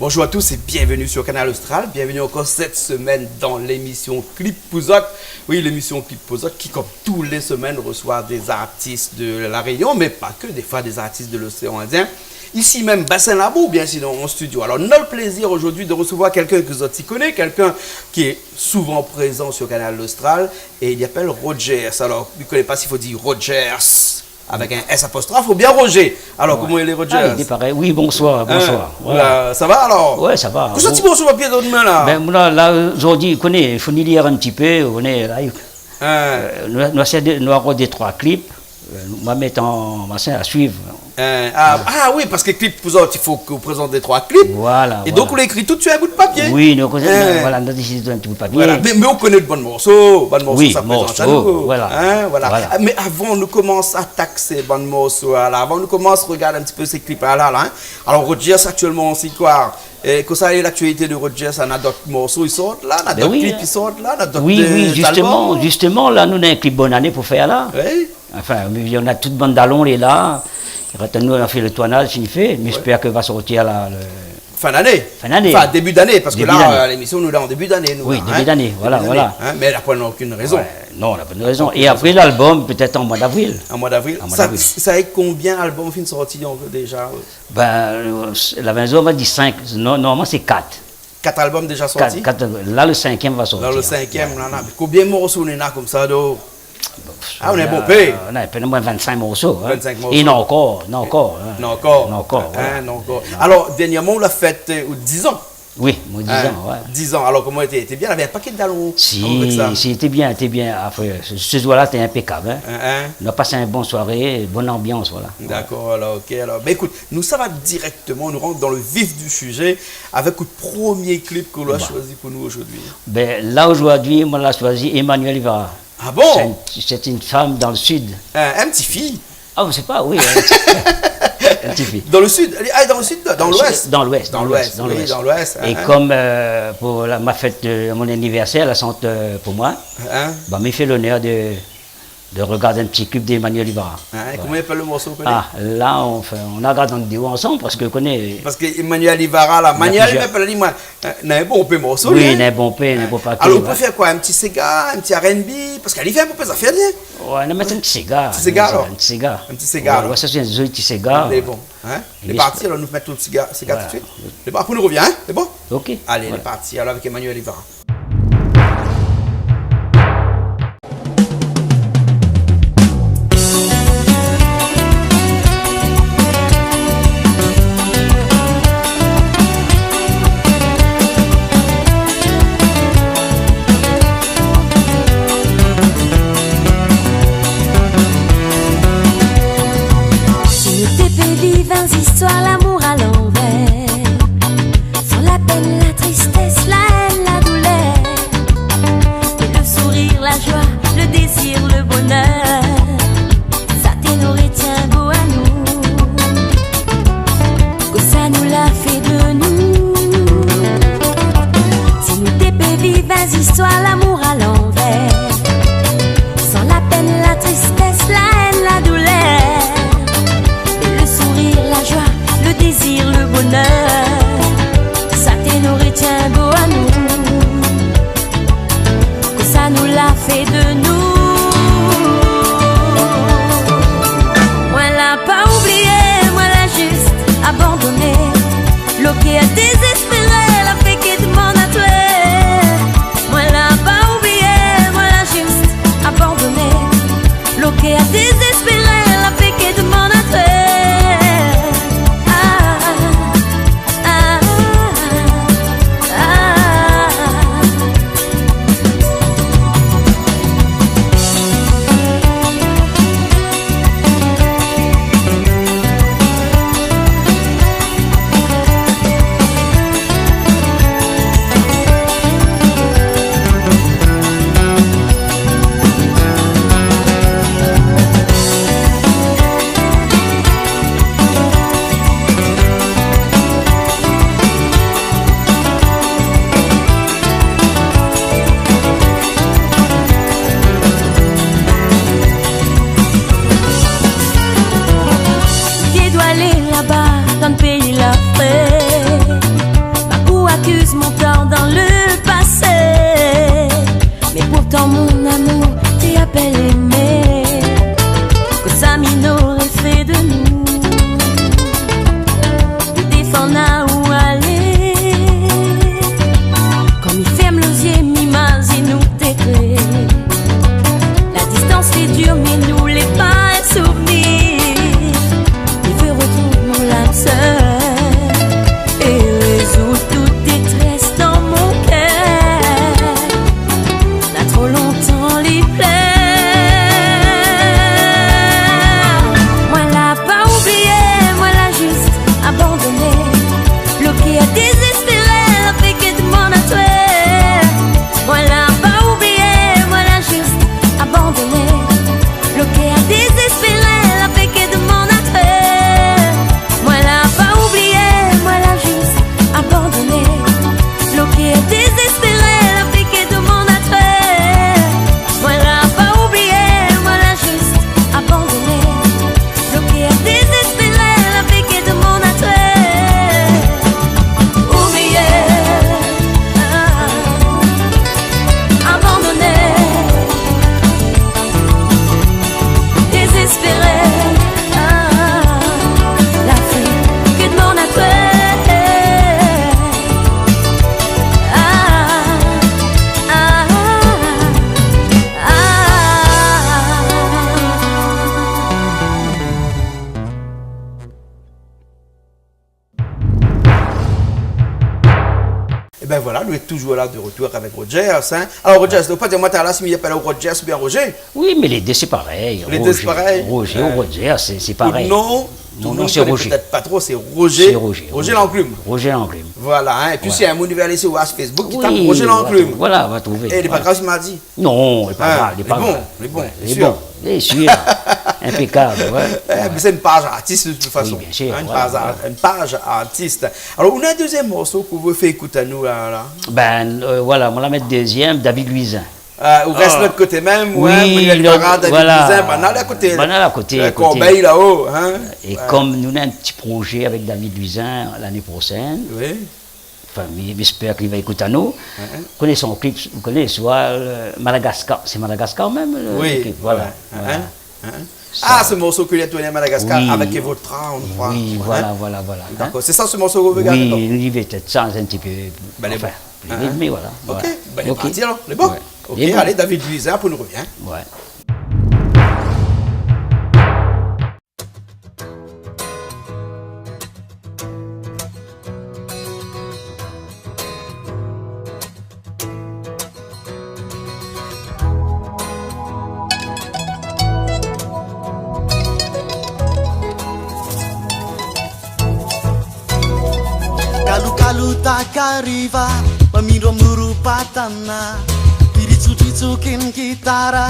Bonjour à tous et bienvenue sur Canal Austral. Bienvenue encore cette semaine dans l'émission Clip Pouzoc. Oui, l'émission Clip Pouzoc qui, comme tous les semaines, reçoit des artistes de la Réunion, mais pas que, des fois des artistes de l'océan Indien. Ici même, Bassin Labou, bien sinon en studio. Alors, notre plaisir aujourd'hui de recevoir quelqu'un que vous connaissez, quelqu'un qui est souvent présent sur Canal Austral et il appelle Rogers. Alors, vous ne connaissez pas s'il faut dire Rogers avec un S apostrophe ou bien Roger. Alors, comment il est Rogers? Ah, il est pareil. Oui, bonsoir, bonsoir. Voilà. Ça va alors? Ouais, ça va. Qu'est-ce que tu penses sur papier de demain là? Ben, là aujourd'hui, il faut nous lire un petit peu. On est là. Nous avons des 3 clips. On va mettre en machin à suivre. Oui, parce que clip Pouzoc, il faut que vous présentez 3 clips. Voilà. Et donc, on l'écrit tout sur un bout de papier. Oui, nous avons décidé un petit bout de papier. Voilà. Mais on connaît de bons morceaux. Oui, ça morceaux, présente à nous. voilà. Voilà. Mais avant, nous commençons à taxer bons morceaux. Là. Avant, nous commençons à regarder un petit peu ces clips-là. Hein. Alors, Rogers, actuellement, on sait quoi? Que ça est l'actualité de Rogers, on a d'autres morceaux, ils sortent là, on a d'autres clips qui sortent là, on a d'autres justement, là, nous avons un clip bonne année pour faire là. Oui. Enfin, on a toute bande d'allons, est là. Nous, on a fait le tournage, il fait, mais j'espère que va sortir là. Fin d'année. Enfin, début d'année, parce que là, l'émission, nous l'avons en début d'année. Oui, début d'année, voilà. Mais elle n'a pas aucune raison. Non, elle n'a pas de raison. Et après l'album, peut-être en mois d'avril. En mois d'avril. Ça est combien d'albums fin sortis déjà? La maison m'a dit 5. Normalement, c'est 4. 4 albums déjà sortis? Là, le 5e va sortir. Là, le 5e, là. Combien de morceaux on a comme ça, donc? On est bon payé. On a moins 25 morceaux. 25 morceaux. Et non encore. Alors, dernièrement, on l'a fait 10 ans. Oui, 10 ans, ouais. 10 ans. Alors, comment était bien? Il y avait un paquet d'allons. Si, c'était bien. Après, ce soir-là, c'était impeccable. On a passé une bonne soirée, bonne ambiance, voilà. D'accord, alors, ok. Alors, ben écoute, ça va directement, nous rentre dans le vif du sujet avec le premier clip que l'on a choisi pour nous aujourd'hui. Ben, là, aujourd'hui, moi, j'ai choisi Emmanuel Ivara. Ah bon? C'est une femme dans le sud. Un petit fille? Ah, je ne sais pas, oui. Un petit fille. Dans le sud? Dans le sud? Dans l'ouest? Dans l'ouest. Oui, dans l'ouest. Et comme pour ma fête de mon anniversaire, elle chante pour moi, m'a fait l'honneur de regarder un petit clip d'Emmanuel Ivara. Comment il appelle le morceau? Là, on a regardé une vidéo ensemble parce que je connais. Parce qu'Emmanuel Ivara, là, Emmanuel il dit, moi, n'a un bon peu morceau. Oui, n'a un bon peu, n'a pas. Alors, on peut faire quoi? Un petit Sega, un petit R&B? Parce qu'elle y fait un peu plus à faire, ouais, on va mettre un petit Sega. Un petit Sega, alors? Un petit Sega. Un petit Sega. Ouais, ça, c'est un petit Sega. C'est bon. Les parties, alors nous mettons le Sega tout de suite. Après, nous revient, c'est bon? Ok. Allez, les parties, alors avec Emmanuel Ivara. L'amour à l'envers, sans la peine, la tristesse, la haine, la douleur, et le sourire, la joie, le désir, le bonheur, ça t'énoré tient beau à nous, que ça nous l'a fait de nous. Si nous t'épais vivants histoires, l'amour à l'envers, sans la peine, la tristesse, la haine, la douleur, le ben voilà, nous sommes toujours là de retour avec Rogers. Hein. Alors Rogers, donc pas dire moi tu as là, si il appelle Rogers ou bien Roger. Oui, mais les deux c'est pareil. Les deux c'est pareil. Roger ou Roger, c'est pareil. Non, mon nom c'est Roger. Peut-être pas trop, c'est Roger. C'est Roger. Roger L'Enclume. Roger L'Enclume. Voilà, hein. Et puis c'est un mot nouvel sur Facebook qui Oui, tape Roger L'Enclume. Voilà, on va trouver. Et il n'est pas grave, il m'a dit. Non, il n'est pas grave. Il est pas grave. Il est bon, il est bon. Il est sûr. Impeccable, ouais. C'est une page artiste de toute façon. Oui, bien sûr. Une page artiste. Alors, on a un deuxième morceau que vous faites écouter à nous là. Ben voilà, on va la mettre deuxième, David Luisin. Ou reste de l'autre côté même, oui, David Luisin, banal à côté. Banal à côté. Corbeil là-haut. Hein? Et comme nous avons un petit projet avec David Luisin l'année prochaine, oui. Enfin, j'espère qu'il va écouter à nous. Vous connaissez son clip, vous connaissez soit Madagascar, c'est Madagascar même oui. Clip, voilà. Ce morceau que tu as tourné à Madagascar avec Evotra, on croit. Oui, voilà. D'accord, c'est ça ce morceau que vous regardez? Oui, il va peut-être ça un petit peu. Enfin, mais voilà. Ok, ben il est parti alors, c'est bon. Ok, allez, David Luisin, pour nous revient. Ouais. Kalu tak arriva, pamindro murupatana, piritsukin gitara,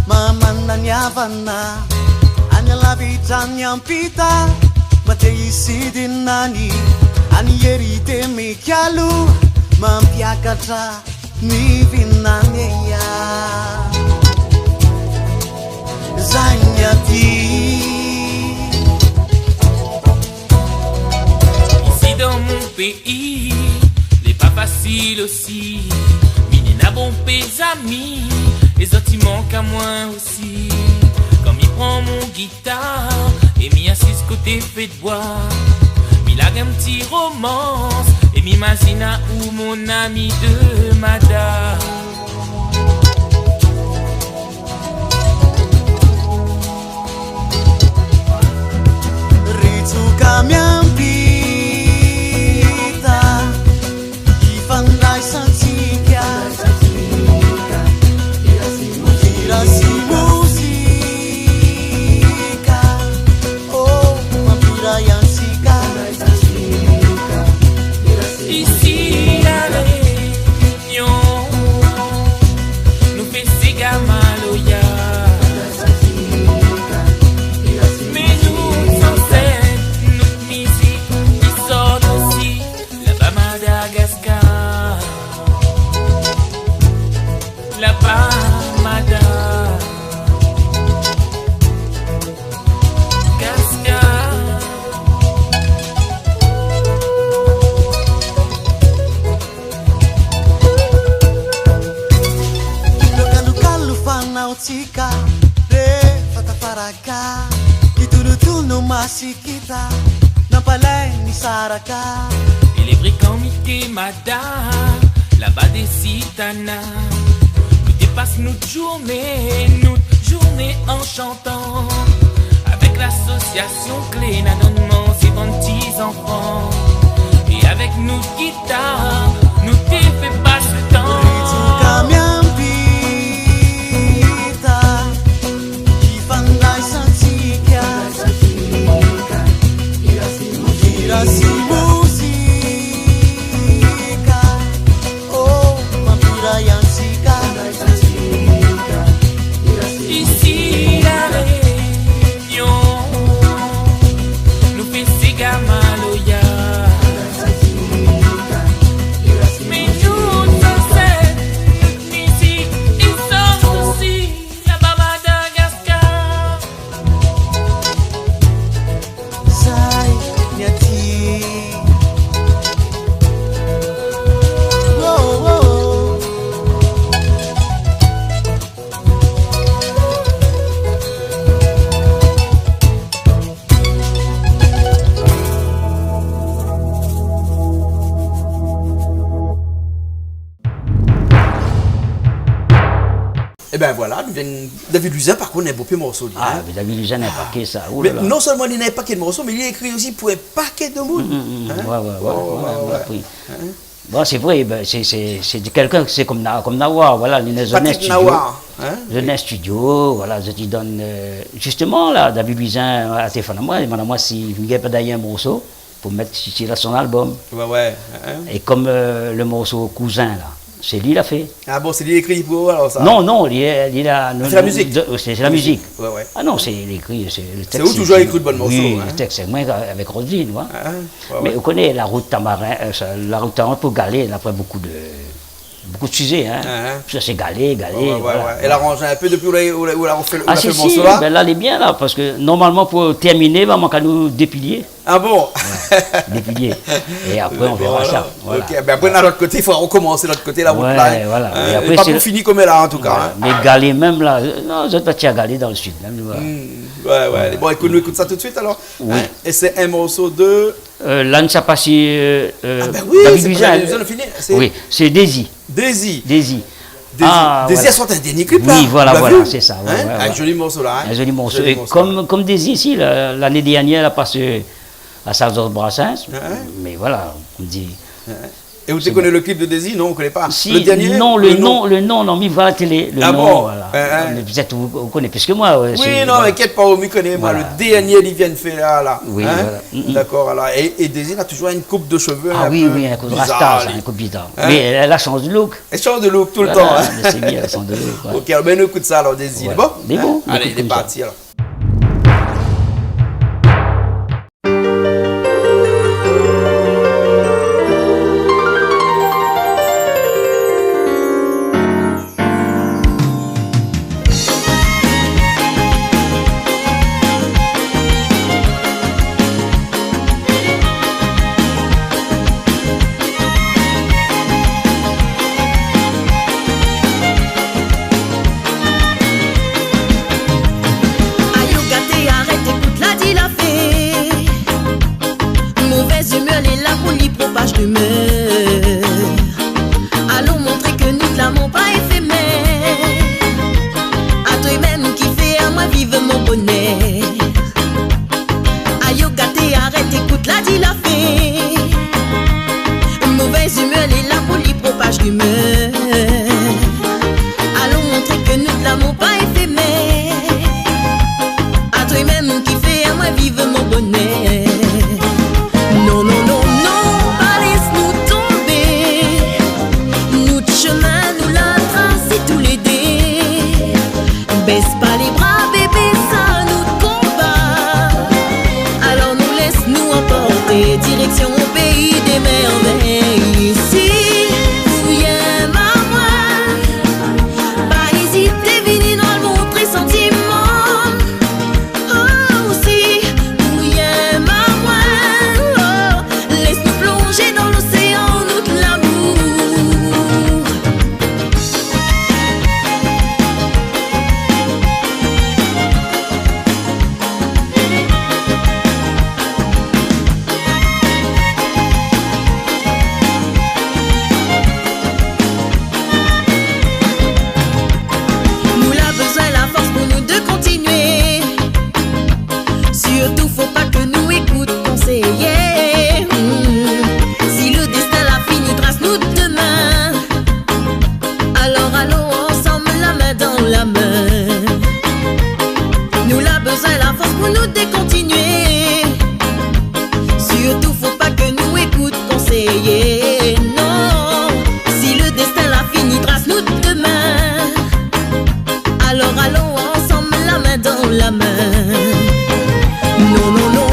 mamana nyavana, anyalavitan nyampita, mateisi dinani, anieri demi kyalu, mampiakatra ni vinaneya, zanyati. Dans mon pays, n'est pas facile aussi. Mine n'a bon pes amis, les autres ils manquent à moi aussi. Comme il prend mon guitare et m'y assise côté fait de bois, m'y largue un petit romance et m'imagine à où mon ami de Mada. Ritsuka miampi. Kita nampalay ni Saraka. Et les brigands mité Mada, là-bas des citanas. Nous dépassent notre journée en chantant. Avec l'association Clé, Nanonnement, c'est 20 petits enfants. Et avec nos guitares, nous t'ai fait passer le temps. Et bien voilà, David Luisin, par contre, il a un beau morceau. Ah, mais David Luisin n'a pas que ça. Mais non seulement il n'a pas que de morceaux, mais il a écrit aussi pour un paquet de monde. Ouais. Bon, c'est vrai, ben, c'est quelqu'un, c'est comme Nawar, voilà, il est un studio. Nawar, hein? Un studio, voilà, je te donne, justement, là, David Luisin a téléphone à moi, il m'a dit, moi, si je n'ai pas d'ailleurs un morceau, pour mettre sur son album. Ouais. Hein? Et comme le morceau Cousin, là, c'est lui qui l'a fait. Ah bon, c'est lui écrit pour alors ça? Non, il a... C'est la musique? C'est la musique. Ouais. Ah non, c'est l'écrit, c'est le texte. C'est où toujours écrit de bonnes morceaux? Oui, hein? le texte, c'est moi avec Roselyne, ouais. Ouais. Mais vous connaissez la route Tamarin, la route Tamarin pour Galer, après beaucoup de sujets, hein. Ça c'est Galer. Voilà. Elle a rangé un peu depuis où elle a fait le morceau là? Ben là, elle est bien là, parce que normalement pour terminer, il manque à nous dépilier. Ah bon? Dépilier. Et après, on verra ça. Voilà. Ok, ben après, de l'autre côté, il faudra recommencer de l'autre côté, la route là. Voilà. Et après, pas pour finir comme elle a, en tout cas. Hein. Mais Galer même là, non, je vais pas Galer dans le sud. Même, ouais. Bon, écoute, nous écoute ça tout de suite alors. Oui. Hein? Et c'est un morceau de. Là, ne s'est passé. Ah ben oui, oui, c'est Daisy. Daisy Ah, Daisy a sorti un dernier clip là. Oui, voilà, c'est ça. Un joli morceau là. Un joli morceau. Et comme Daisy ici, l'année dernière, elle a passé à Salzbourg Brassens. Mais voilà, on dit. Et vous connaissez le clip de Daisy? Non, vous ne connaissez pas? Si, le dernier? Non, le nom, non, mais va à la télé. Le nom, bon? Voilà. Mais peut-être vous connaissez plus que moi. Oui, non, m'inquiète pas, on m'y connaît. Moi, le dernier, il vient de faire là. Oui, voilà. D'accord, alors. Et Daisy a toujours une coupe de cheveux. Ah oui, un coup de rasta, un coup de bizarre. Mais elle a changé de look. Elle change de look tout le temps. C'est bien, elle change de look. Ok, alors ben, nous écoute ça alors, Daisy. Bon? Bon. Allez, il est parti alors. Allons montrer que nous ne l'avons pas éphémère. À toi-même qui fait à moi vivre mon bonheur. Aïe, gâté, arrête, écoute, la dit la fait. Mauvaise humeur, elle est là pour lui propage d'humeur. Allons montrer que nous ne l'avons pas éphémère. À toi-même qui fait à moi vivre mon bonheur. Non, non, non. Baisse pas les bras, bébé, ça nous combat. Alors nous laisse-nous emporter, direction au pays des merveilles. Si vous y aimez à moi, pas hésiter, venez nous montrer sentiment. Oh, si vous y aimez à moi, laisse-nous plonger dans l'océan, nous de l'amour. Surtout faut pas que nous écoute conseiller. Si le destin l'a fini, trace-nous demain. Alors allons ensemble la main dans la main. Nous l'a besoin la force pour nous décontinuer. Surtout faut pas que nous écoute conseiller. Non, si le destin l'a fini, trace-nous demain. Alors allons ensemble la main dans la main. Non, non, non.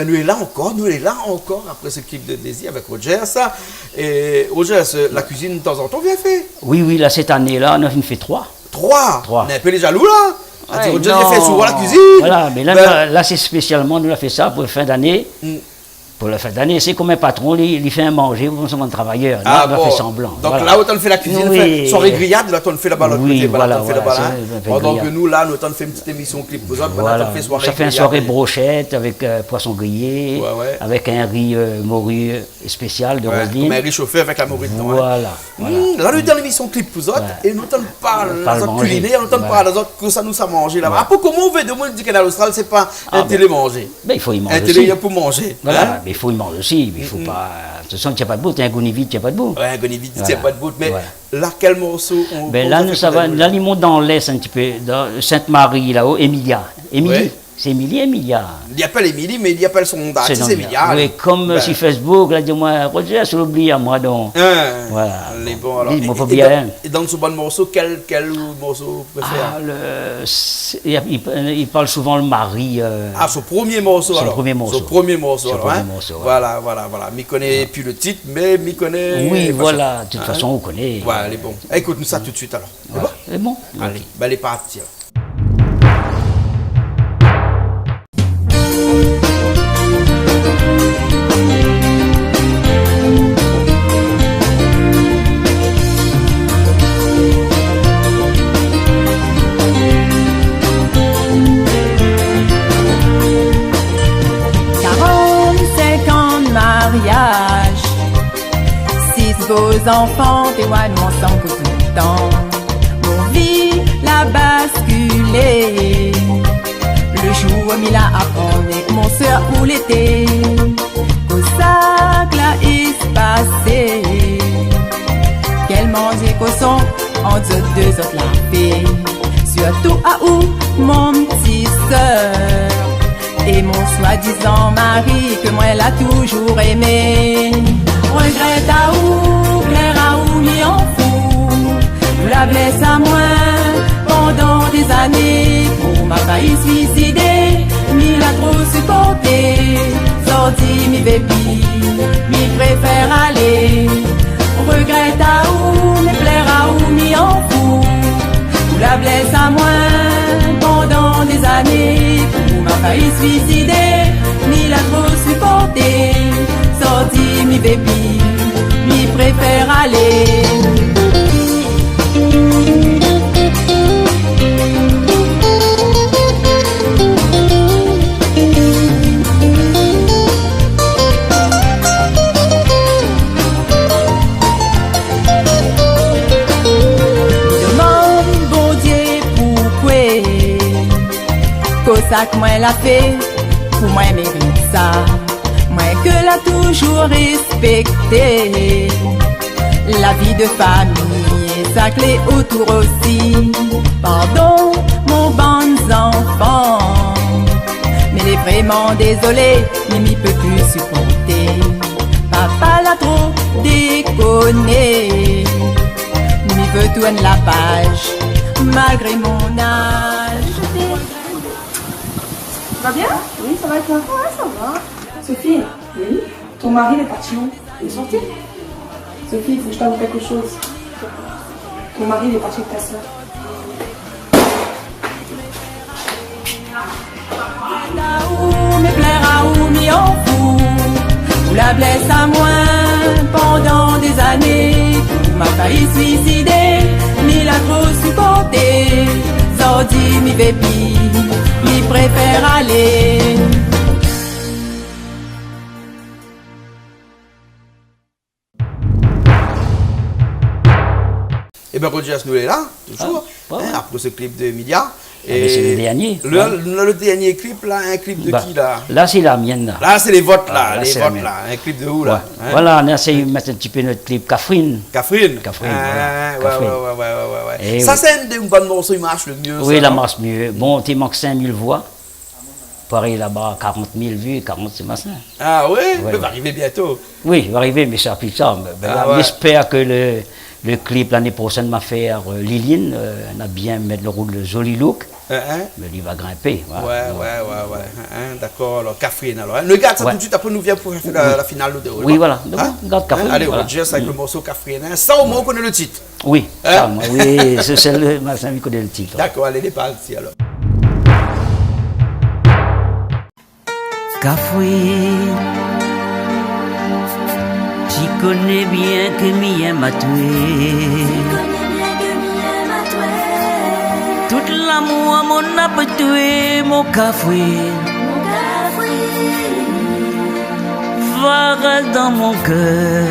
ben nous est là encore après ce clip de Désir avec Roger, ça. Et Roger, la cuisine de temps en temps, bien fait. Oui, là, cette année-là, on a fait 3. 3. Trois. On est un peu les jaloux, là. Ouais, Roger, non. j'ai fait souvent la cuisine. Voilà, mais là, Ben, là c'est spécialement, nous a fait ça pour la fin d'année. Pour la fin d'année, c'est comme un patron, il fait un manger pour son travailleur. Là, on a fait semblant. Donc voilà. là, autant on fait la cuisine, Oui. soirée grillade, là, on fait là-bas l'autre Oui, côté. voilà, On fait là-bas, voilà, hein. c'est un peu Pendant que grillade. nous, là, nous, on fait une petite émission clip aux autres, Voilà. on fait soirée Ça fait une grillade. soirée brochette avec poisson grillé, Ouais, ouais. avec un riz morue spécial de Ouais, Roselyne. comme un riz chauffé avec la morue dedans. hein. Voilà. voilà. Là, nous, dans l'émission clip aux autres, Ouais. et nous, on parle On parle des autres manger. culinaires, nous, on Ouais. parle des autres que ça nous a mangé là-bas. Après, comment on veut de moi, du Canal Austral, c'est pas un ben, télé manger. Ben, il faut y manger Un télé, il y aussi. a pour manger. Voilà, hein. mais il faut y manger aussi. Il faut pas. De toute façon, tu n'as pas de bout, tu as un goût vide, tu n'as pas de bout. Ouais, Gonivide, Voilà. c'est pas de bout, mais Voilà. là, quel morceau on Ben on là, fait nous, pour ça va, les- là, ils montent dans l'Est un petit peu, dans Sainte-Marie, là-haut, Emilia. Émilie. Ouais. C'est Emilia. Il y appelle Émilie, mais il y appelle son C'est artiste dans Emilia. Oui, comme Ben, sur Facebook, là, dis-moi, Roger, je l'oublie à moi, donc. Voilà. Les bons, alors. Oui, moi, pas Et bien. et dans ce bon morceau, quel morceau préféré? Il parle souvent le mari. Son premier morceau, Son alors. premier morceau. Son premier morceau, Son alors. premier hein. morceau, ouais. Voilà. M'y connaît plus le titre, mais m'y connaît. Oui, enfin, voilà. De toute hein. façon, on connaît. Voilà, les bons. Écoute-nous ça tout de suite, alors. C'est Voilà. C'est bon. bon Allez, ben, les parties. Mariage, 6 beaux enfants, témoignent ensemble tout le temps. Mon vie l'a basculé. Le jour où il a appris que mon soeur pour l'été, au sac là il se passait. Qu'elle mangeait cochon, en deux autres la paix. Surtout à où mon petit soeur. Et mon soi-disant mari que moi elle a toujours aimé. Regrette à où, plaire à où, m'y en fout. La blesse à moi pendant des années. Pour m'a failli suicider, m'y l'a trop supporté. Sorti, m'y vépi, m'y préfère aller. Regrette à où, mais plaire à où, m'y en fout. La blesse à moi pendant des années. Pour m'a failli suicider, ni la trop supporter. Sorti, mi baby, mi préfère aller. Ça que moi l'a fait, pour moi mérite ça. Moi que l'a toujours respecté. La vie de famille, sa clé autour aussi. Pardon, mon bon enfant. Mais il est vraiment désolé, Mimi peut plus supporter. Papa l'a trop déconné. Mimi veut tourner la page, malgré mon âge. Ça va bien? Oui, ça va et toi? Ouais, ça va. Sophie? Oui? Ton mari il est parti où? Il est sorti? Sophie, il faut que je t'avoue quelque chose. Ton mari il est parti avec ta soeur. Me plaire à où, m'y en fout. Ou la blesse à moi pendant des années. Ou m'a failli suicider, m'y l'a trop supporté. Sorti, mi baby, m'y préfère aller. Et bien, Roger nous est là, toujours, ouais. après ce clip de Emilia. mais c'est le dernier. Le dernier clip, là, un clip de qui, là? Là, c'est la mienne. Là, Là, c'est les votes, là, là, les c'est la votes, mienne. là. Un clip de où, là? Ouais. Hein? Voilà, on a essayé de mettre un petit peu notre clip Catherine. Catherine. Catherine, Ah, voilà. Catherine. ouais. Et Ça, oui. c'est un des bons morceaux, il marche le mieux. Oui, ça, la non? marche mieux. Bon, tu manques 5000 voix. Pareil là-bas, 40 000 vues, 40 c'est machin. Ah, ouais? Ouais, Il ouais. va arriver bientôt. Oui, il va arriver, mais ça plus tard. Ben, Ah, là, ouais. j'espère que Le clip l'année prochaine m'a fait Liline, on a bien mettre le rôle de Joli Look. Mais il va grimper. Ouais. D'accord, alors Catherine alors. Le gars, ça tout de suite après nous vient pour faire la finale de Oui, voilà. Garde Catherine. Allez, on juste avec le morceau Catherine. Ça au moins on connaît le titre. Oui, oui, c'est le machin qui connaît le titre. D'accord, allez, les parties alors. Catherine, tu connais bien que Mien m'a tué. Tout l'amour mon a pas tué mon Catherine. Va rester dans mon cœur.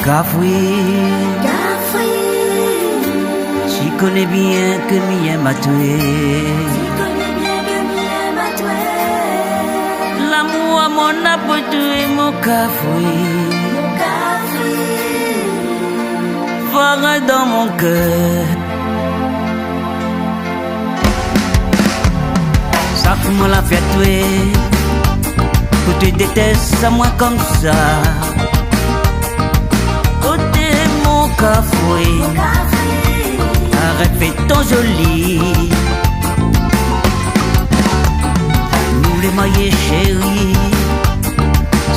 Catherine, tu connais bien que Mien m'a tué. L'amour mon a pas tué mon Catherine. Va dans mon cœur. Ça me l'a fait tuer. Que tu détestes à moi comme ça. Côté mon café. Arrête, fais ton joli. Nous les maillets chéris.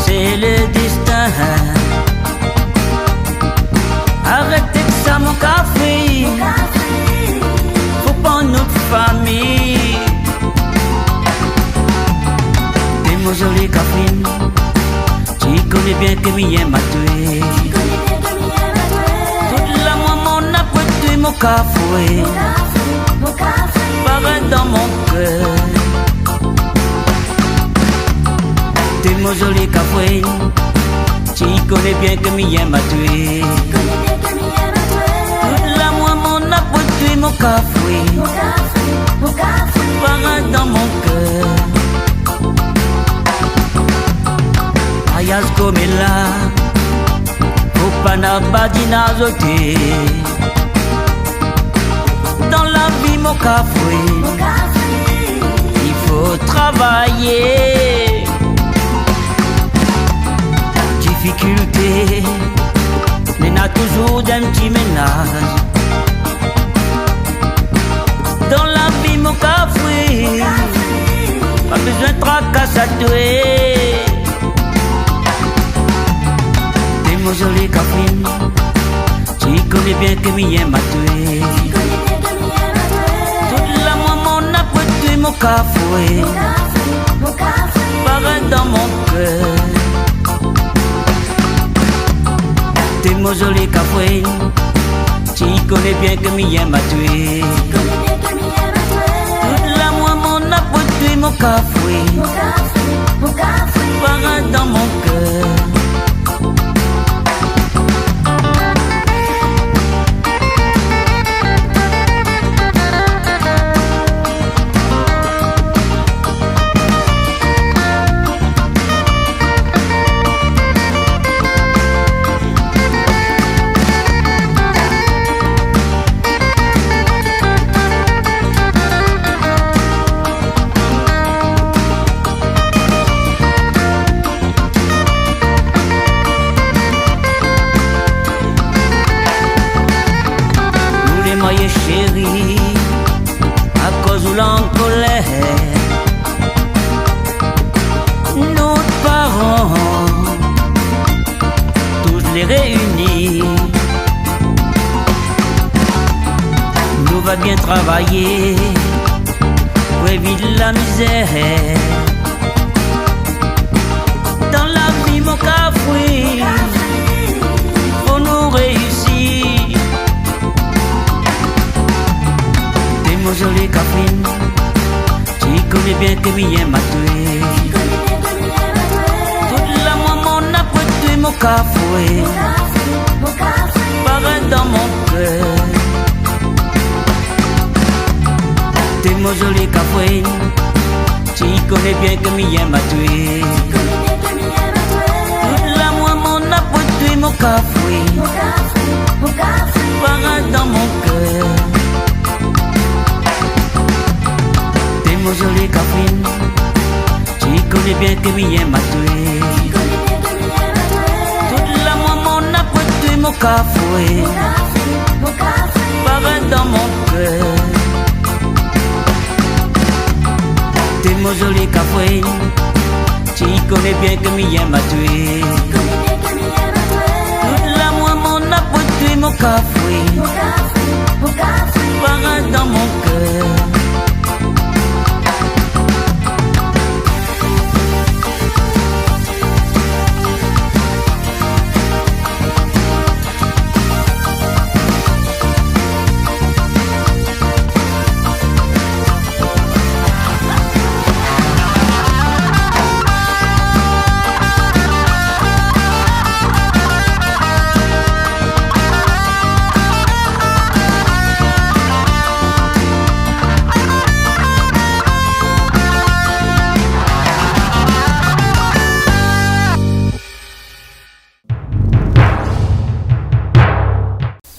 C'est le destin. Arrêtez que ça mon café. Faut pas notre famille. T'es mon joli Catherine. Tu connais bien que Mien m'a tué. Toute la maman n'a pas tué mon café. Pareil dans mon cœur. T'es mon joli Catherine. Tu connais bien que Mien m'a tué. Mon café, pareil dans mon cœur. Ayas comme là, faut pas n'abadina zoté. Dans la vie mon café, il faut travailler. Difficulté, mais n'a toujours d'un petit ménage. Dans la vie mon café, pas besoin de tracas à tuer. T'es mon joli Catherine, tu connais bien que Mien m'a tué. Toute la maman n'a pas tué mon café. Pareil dans mon cœur. T'es mon joli Catherine, tu connais bien que Mien m'a tué. Mon café, pareil dans mon cœur. Chérie, à cause de l'encolère, nos parents, tous les réunis, nous va bien travailler pour éviter la misère. Dans la vie mon café, pour nous réussir. Mon joli Catherine, tu connais bien que Mien m'a tué. Toute la maman n'a pas tué mon café. Pareil dans mon cœur. T'es mon joli Catherine, tu connais bien que Mien m'a tué. Toute la maman n'a pas tué mon café. Pareil dans mon cœur. Mon joli Catherine, tu connais bien que Mien m'a tué. mon café, pareil dans mon cœur. T'es mon joli café, tu connais bien que Mien m'a tué. Toute la moi mon apôtre, mon café, pareil dans mon cœur.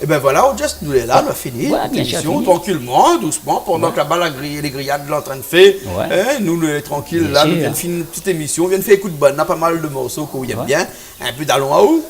Ben voilà, on juste nous est là, on a fini l'émission tranquillement, doucement, pendant que là-bas les grillades sont en train de faire. Nous, tranquilles, là, nous venons faire une petite émission, on vient de faire écoute bonne, on a pas mal de morceaux qu'on aime bien, un peu d'allons à haut,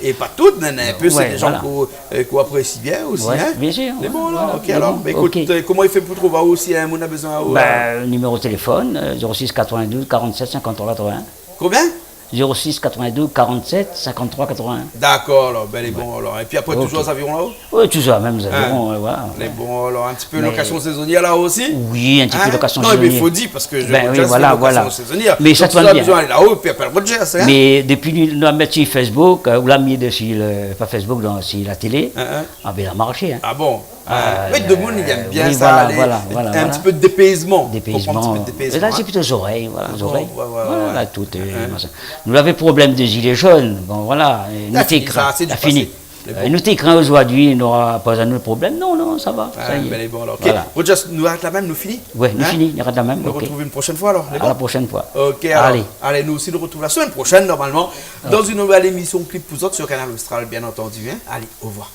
et pas toutes, mais un peu, c'est des gens qu'on apprécie bien aussi. Bien sûr. C'est bon, là, ok, alors, écoute, comment il fait pour trouver aussi, on a besoin à haut? Numéro de téléphone, 06 92 47 53 81. Combien? 06 92 47 53 81. D'accord, alors, ben les bons, alors. Et puis après, toujours les avirons là-haut? Oui, toujours, même les avirons, voilà. Les bons, alors, un petit peu location saisonnière là aussi? Oui, un petit peu location saisonnière. Non, mais il faut dire, parce que je voilà. saisonnière. Mais ça te va bien. besoin d'aller là-haut, puis après le budget, c'est. Mais depuis nous l'avons mis sur Facebook, ou l'a mis sur pas Facebook, sur la télé, ah ben il a marché. Ah bon? Oui, de monde, il aime bien ça, un petit peu de dépaysement. Et là, c'est plutôt les oreilles, voilà, les oreilles. Voilà, tout. Nous avons problème de gilets jaunes, bon voilà, nous t'écran, c'est fini. Nous t'écran aujourd'hui, il n'aura pas un autre problème, non, ça va. Ça y est. Bon, alors, ok. Nous arrêtons la même, nous finissons? Oui, nous finissons, nous arrêtons la même. Nous retrouvons une prochaine fois alors? À la prochaine fois. Ok, alors. Allez, nous aussi nous retrouvons la semaine prochaine, normalement, dans une nouvelle émission Clip Pouzotte sur Canal Austral, bien entendu. Allez, au revoir.